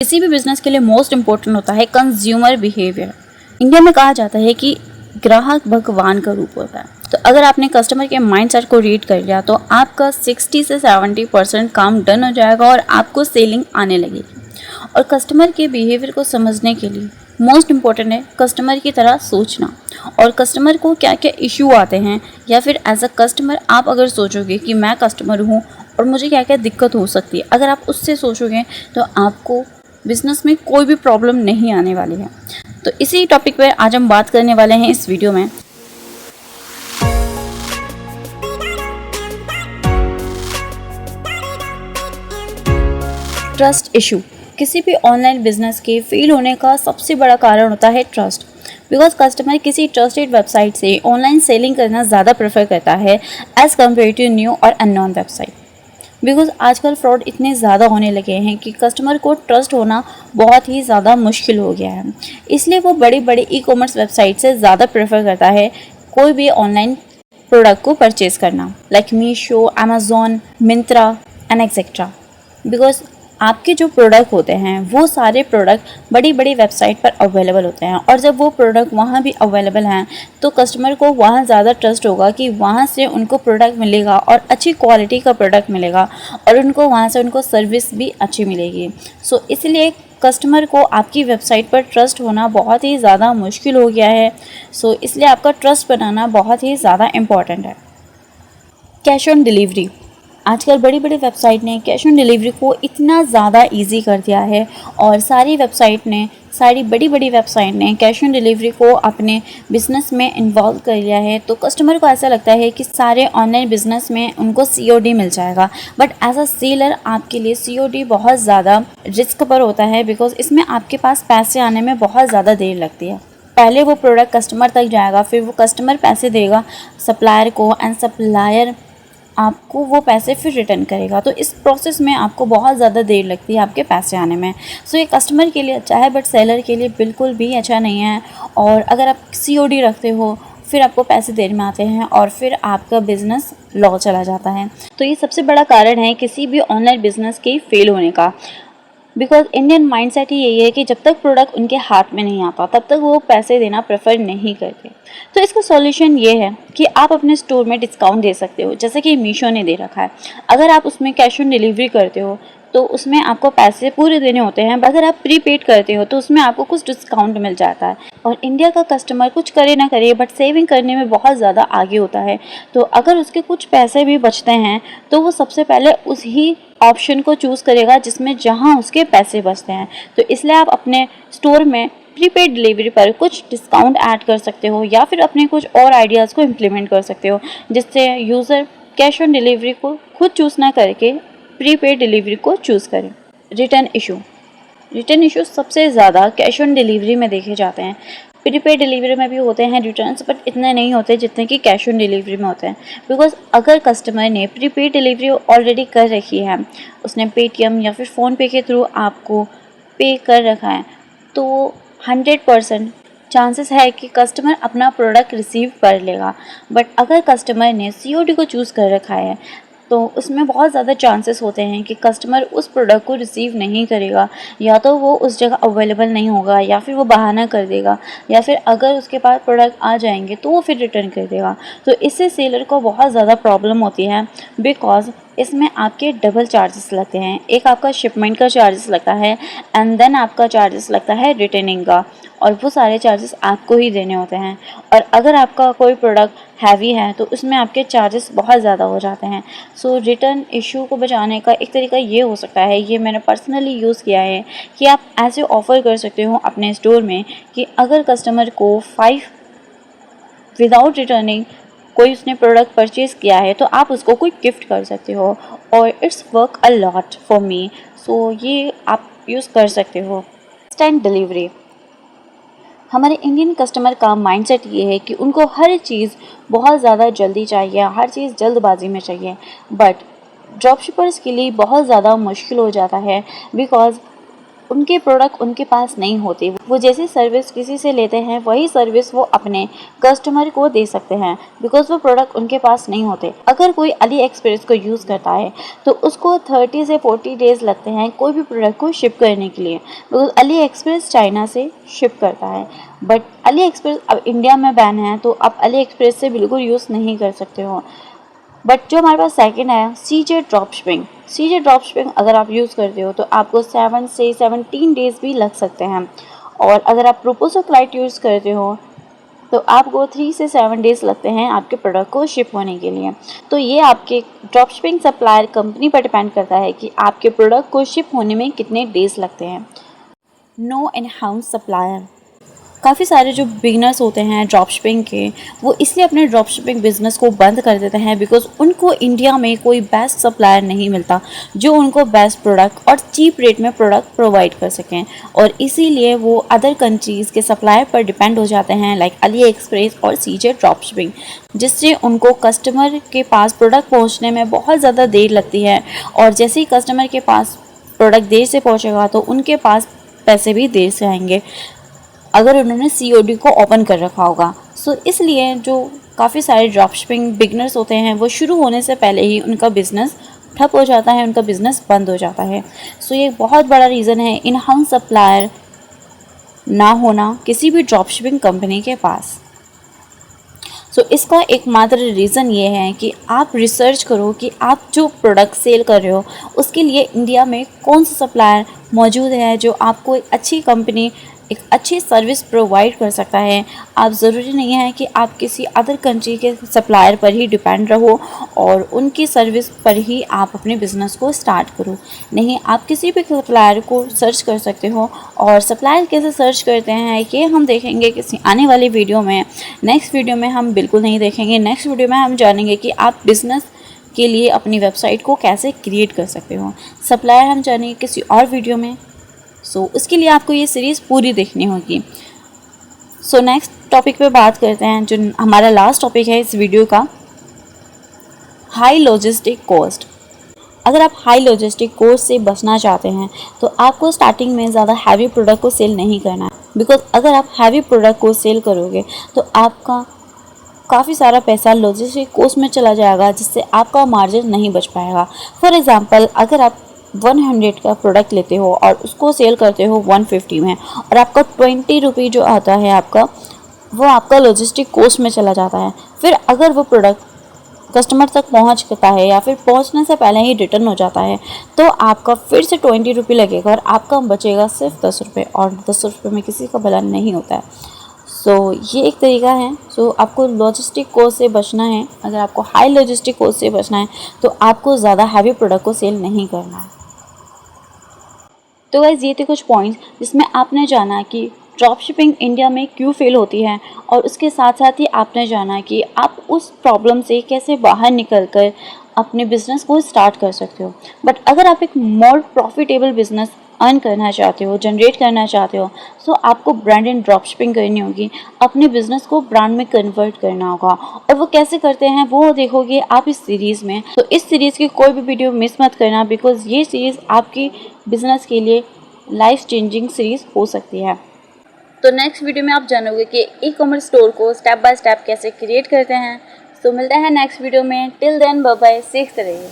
किसी भी बिजनेस के लिए मोस्ट इम्पोर्टेंट होता है कंज्यूमर बिहेवियर। इंडिया में कहा जाता है कि ग्राहक भगवान का रूप होता है। तो अगर आपने कस्टमर के माइंडसेट को रीड कर लिया तो आपका 60 से 70% काम डन हो जाएगा और आपको सेलिंग आने लगेगी। और कस्टमर के बिहेवियर को समझने के लिए मोस्ट इम्पॉर्टेंट है कस्टमर की तरह सोचना, और कस्टमर को क्या क्या इशू आते हैं, या फिर एज अ कस्टमर आप अगर सोचोगे कि मैं कस्टमर हूँ और मुझे क्या क्या दिक्कत हो सकती है, अगर आप उससे सोचोगे तो आपको बिजनेस में कोई भी प्रॉब्लम नहीं आने वाली है। तो इसी टॉपिक पर आज हम बात करने वाले हैं इस वीडियो में। ट्रस्ट इशू किसी भी ऑनलाइन बिजनेस के फेल होने का सबसे बड़ा कारण होता है ट्रस्ट। बिकॉज कस्टमर किसी ट्रस्टेड वेबसाइट से ऑनलाइन सेलिंग करना ज़्यादा प्रेफर करता है एज़ कम्पेयर टू न्यू और अननोन वेबसाइट। बिकॉज आजकल फ्रॉड इतने ज़्यादा होने लगे हैं कि कस्टमर को ट्रस्ट होना बहुत ही ज़्यादा मुश्किल हो गया है। इसलिए वो बड़ी बड़ी ई कॉमर्स वेबसाइट से ज़्यादा प्रेफर करता है कोई भी ऑनलाइन प्रोडक्ट को परचेज़ करना, like Meesho, Amazon, Myntra and etcetera. Because आपके जो प्रोडक्ट होते हैं वो सारे प्रोडक्ट बड़ी बड़ी वेबसाइट पर अवेलेबल होते हैं, और जब वो प्रोडक्ट वहाँ भी अवेलेबल हैं तो कस्टमर को वहाँ ज़्यादा ट्रस्ट होगा कि वहाँ से उनको प्रोडक्ट मिलेगा और अच्छी क्वालिटी का प्रोडक्ट मिलेगा, और उनको वहाँ से उनको सर्विस भी अच्छी मिलेगी। सो इसलिए कस्टमर को आपकी वेबसाइट पर ट्रस्ट होना बहुत ही ज़्यादा मुश्किल हो गया है। सो इसलिए आपका ट्रस्ट बनाना बहुत ही ज़्यादा इम्पॉर्टेंट है। कैश ऑन डिलीवरी, आजकल बड़ी बड़ी वेबसाइट ने कैश ऑन डिलीवरी को इतना ज़्यादा इजी कर दिया है, और सारी बड़ी बड़ी वेबसाइट ने कैश ऑन डिलीवरी को अपने बिज़नेस में इन्वॉल्व कर लिया है। तो कस्टमर को ऐसा लगता है कि सारे ऑनलाइन बिज़नेस में उनको COD मिल जाएगा, बट एज अ सेलर आपके लिए COD बहुत ज़्यादा रिस्क पर होता है। बिकॉज इसमें आपके पास पैसे आने में बहुत ज़्यादा देर लगती है। पहले वो प्रोडक्ट कस्टमर तक जाएगा, फिर वो कस्टमर पैसे देगा सप्लायर को, एंड सप्लायर आपको वो पैसे फिर रिटर्न करेगा। तो इस प्रोसेस में आपको बहुत ज़्यादा देर लगती है आपके पैसे आने में। सो ये कस्टमर के लिए अच्छा है, बट सेलर के लिए बिल्कुल भी अच्छा नहीं है। और अगर आप COD रखते हो फिर आपको पैसे देर में आते हैं और फिर आपका बिज़नेस लॉस चला जाता है। तो ये सबसे बड़ा कारण है किसी भी ऑनलाइन बिज़नेस के फेल होने का। बिकॉज इंडियन माइंडसेट ही यही है कि जब तक प्रोडक्ट उनके हाथ में नहीं आता तब तक वो पैसे देना प्रेफर नहीं करते। तो इसका सॉल्यूशन ये है कि आप अपने स्टोर में डिस्काउंट दे सकते हो, जैसे कि मीशो ने दे रखा है। अगर आप उसमें कैश ऑन डिलीवरी करते हो तो उसमें आपको पैसे पूरे देने होते हैं, अगर आप प्रीपेड करते हो तो उसमें आपको कुछ डिस्काउंट मिल जाता है। और इंडिया का कस्टमर कुछ करे ना करे बट सेविंग करने में बहुत ज़्यादा आगे होता है। तो अगर उसके कुछ पैसे भी बचते हैं तो वो सबसे पहले उस ही ऑप्शन को चूज़ करेगा जिसमें जहां उसके पैसे बचते हैं। तो इसलिए आप अपने स्टोर में प्रीपेड डिलीवरी पर कुछ डिस्काउंट ऐड कर सकते हो, या फिर अपने कुछ और आइडियाज़ को इम्प्लीमेंट कर सकते हो, जिससे यूज़र कैश ऑन डिलीवरी को खुद चूज़ ना करके प्रीपेड डिलीवरी को चूज़ करें। रिटर्न इशू सबसे ज़्यादा कैश ऑन डिलीवरी में देखे जाते हैं। प्रीपेड डिलीवरी में भी होते हैं रिटर्न्स, बट इतने नहीं होते जितने कि कैश ऑन डिलीवरी में होते हैं। बिकॉज अगर कस्टमर ने प्रीपेड डिलीवरी ऑलरेडी कर रखी है, उसने पेटीएम या फिर फ़ोनपे के थ्रू आपको पे कर रखा है, तो 100% चांसेस है कि कस्टमर अपना प्रोडक्ट रिसीव कर लेगा। बट अगर कस्टमर ने COD को चूज़ कर रखा है तो उसमें बहुत ज़्यादा चांसेस होते हैं कि कस्टमर उस प्रोडक्ट को रिसीव नहीं करेगा, या तो वो उस जगह अवेलेबल नहीं होगा, या फिर वो बहाना कर देगा, या फिर अगर उसके पास प्रोडक्ट आ जाएंगे तो वो फिर रिटर्न कर देगा। तो इससे सेलर को बहुत ज़्यादा प्रॉब्लम होती है, बिकॉज इसमें आपके डबल चार्जेस लगते हैं। एक आपका शिपमेंट का चार्जेस लगता है, एंड देन आपका चार्जेस लगता है रिटर्निंग का, और वो सारे चार्जेस आपको ही देने होते हैं। और अगर आपका कोई प्रोडक्ट हैवी है तो उसमें आपके चार्जेस बहुत ज़्यादा हो जाते हैं। सो रिटर्न इशू को बचाने का एक तरीका ये हो सकता है, ये मैंने पर्सनली यूज़ किया है, कि आप ऐसे ऑफ़र कर सकते हो अपने स्टोर में कि अगर कस्टमर को 5 विदाउट रिटर्निंग कोई उसने प्रोडक्ट परचेज़ किया है तो आप उसको कोई गिफ्ट कर सकते हो, और it's work a lot for me. So ये आप यूज़ कर सकते हो। इंस्टेंट डिलीवरी, हमारे इंडियन कस्टमर का माइंडसेट ये है कि उनको हर चीज़ बहुत ज़्यादा जल्दी चाहिए, हर चीज़ जल्दबाजी में चाहिए। बट ड्रॉपशिपर्स के लिए बहुत ज़्यादा मुश्किल हो जाता है, बिकॉज उनके प्रोडक्ट उनके पास नहीं होते। वो जैसी सर्विस किसी से लेते हैं वही सर्विस वो अपने कस्टमर को दे सकते हैं, बिकॉज वो प्रोडक्ट उनके पास नहीं होते। अगर कोई अली एक्सप्रेस को यूज़ करता है तो उसको 30 से 40 डेज़ लगते हैं कोई भी प्रोडक्ट को शिप करने के लिए, बिकॉज अली एक्सप्रेस चाइना से शिप करता है। बट अली एक्सप्रेस अब इंडिया में बैन है, तो आप अली एक्सप्रेस से बिल्कुल यूज़ नहीं कर सकते हो। बट जो हमारे पास सेकंड है सीजे ड्रॉपशिपिंग। सीजे ड्रॉपशिपिंग अगर आप यूज़ करते हो तो आपको 7 से 17 डेज़ भी लग सकते हैं, और अगर आप प्रोपोसो क्लाइट यूज़ करते हो तो आपको 3 से 7 डेज़ लगते हैं आपके प्रोडक्ट को शिप होने के लिए। तो ये आपके ड्रॉपशिपिंग सप्लायर कंपनी पर डिपेंड करता है कि आपके प्रोडक्ट को शिप होने में कितने डेज़ लगते हैं। No in house supplier. काफ़ी सारे जो बिगनर्स होते हैं ड्रॉपशिपिंग के, वो इसलिए अपने ड्रॉपशिपिंग बिजनेस को बंद कर देते हैं बिकॉज उनको इंडिया में कोई बेस्ट सप्लायर नहीं मिलता जो उनको बेस्ट प्रोडक्ट और चीप रेट में प्रोडक्ट प्रोवाइड कर सकें, और इसीलिए वो अदर कंट्रीज़ के सप्लायर पर डिपेंड हो जाते हैं लाइक अली एक्सप्रेस और सीजे ड्रॉपशिपिंग, जिससे उनको कस्टमर के पास प्रोडक्ट पहुँचने में बहुत ज़्यादा देर लगती है, और जैसे ही कस्टमर के पास प्रोडक्ट देर से पहुँचेगा तो उनके पास पैसे भी देर से आएंगे अगर उन्होंने COD को ओपन कर रखा होगा। सो इसलिए जो काफ़ी सारे ड्रॉपशिपिंग बिगनर्स होते हैं वो शुरू होने से पहले ही उनका बिज़नेस ठप हो जाता है, उनका बिज़नेस बंद हो जाता है। सो ये बहुत बड़ा रीज़न है इन हाउस सप्लायर ना होना किसी भी ड्रॉपशिपिंग कंपनी के पास। सो इसका एकमात्र रीज़न ये है कि आप रिसर्च करो कि आप जो प्रोडक्ट सेल कर रहे हो उसके लिए इंडिया में कौन सा सप्लायर मौजूद है जो आपको एक अच्छी कंपनी एक अच्छी सर्विस प्रोवाइड कर सकता है। आप ज़रूरी नहीं है कि आप किसी अदर कंट्री के सप्लायर पर ही डिपेंड रहो और उनकी सर्विस पर ही आप अपने बिज़नेस को स्टार्ट करो। नहीं, आप किसी भी सप्लायर को सर्च कर सकते हो, और सप्लायर कैसे सर्च करते हैं ये हम देखेंगे किसी आने वाली वीडियो में। नेक्स्ट वीडियो में हम बिल्कुल नहीं देखेंगे, नेक्स्ट वीडियो में हम जानेंगे कि आप बिज़नेस के लिए अपनी वेबसाइट को कैसे क्रिएट कर सकते हो। सप्लायर हम जानेंगे किसी और वीडियो में। सो उसके लिए आपको ये सीरीज़ पूरी देखनी होगी। सो नेक्स्ट टॉपिक पे बात करते हैं, जो हमारा लास्ट टॉपिक है इस वीडियो का, हाई लॉजिस्टिक कॉस्ट। अगर आप हाई लॉजिस्टिक कॉस्ट से बचना चाहते हैं तो आपको स्टार्टिंग में ज़्यादा हैवी प्रोडक्ट को सेल नहीं करना है, बिकॉज अगर आप हैवी प्रोडक्ट को सेल करोगे तो आपका काफ़ी सारा पैसा लॉजिस्टिक कॉस्ट में चला जाएगा, जिससे आपका मार्जिन नहीं बच पाएगा। फॉर एग्ज़ाम्पल, अगर आप 100 का प्रोडक्ट लेते हो और उसको सेल करते हो 150 में, और आपका 20 रुपये जो आता है आपका, वो आपका लॉजिस्टिक कॉस्ट में चला जाता है। फिर अगर वो प्रोडक्ट कस्टमर तक पहुंचता है या फिर पहुंचने से पहले ही रिटर्न हो जाता है तो आपका फिर से 20 रुपये लगेगा और आपका बचेगा सिर्फ 10 रुपये, और 10 रुपये में किसी का भला नहीं होता है। सो ये एक तरीका है। सो आपको लॉजिस्टिक कॉस्ट से बचना है। अगर आपको हाई लॉजिस्टिक कॉस्ट से बचना है तो आपको ज़्यादा हैवी प्रोडक्ट को सेल नहीं करना है। तो गाइस, ये थे कुछ पॉइंट्स जिसमें आपने जाना कि ड्रॉपशिपिंग इंडिया में क्यों फेल होती है, और उसके साथ साथ ही आपने जाना कि आप उस प्रॉब्लम से कैसे बाहर निकलकर अपने बिजनेस को स्टार्ट कर सकते हो। बट अगर आप एक मोर प्रॉफिटेबल बिजनेस अर्न करना चाहते हो, जनरेट करना चाहते हो, सो आपको ब्रांड एंड ड्रॉपशिपिंग करनी होगी, अपने बिजनेस को ब्रांड में कन्वर्ट करना होगा। और वो कैसे करते हैं वो देखोगे आप इस सीरीज़ में। तो इस सीरीज़ की कोई भी वीडियो मिस मत करना, बिकॉज ये सीरीज़ आपकी बिजनेस के लिए लाइफ चेंजिंग सीरीज़ हो सकती है। तो नेक्स्ट वीडियो में आप जानोगे कि ई-कॉमर्स स्टोर को स्टेप बाय स्टेप कैसे क्रिएट करते हैं। तो मिलते हैं नेक्स्ट वीडियो में। टिल देन बाय बाय, सीखते रहिए।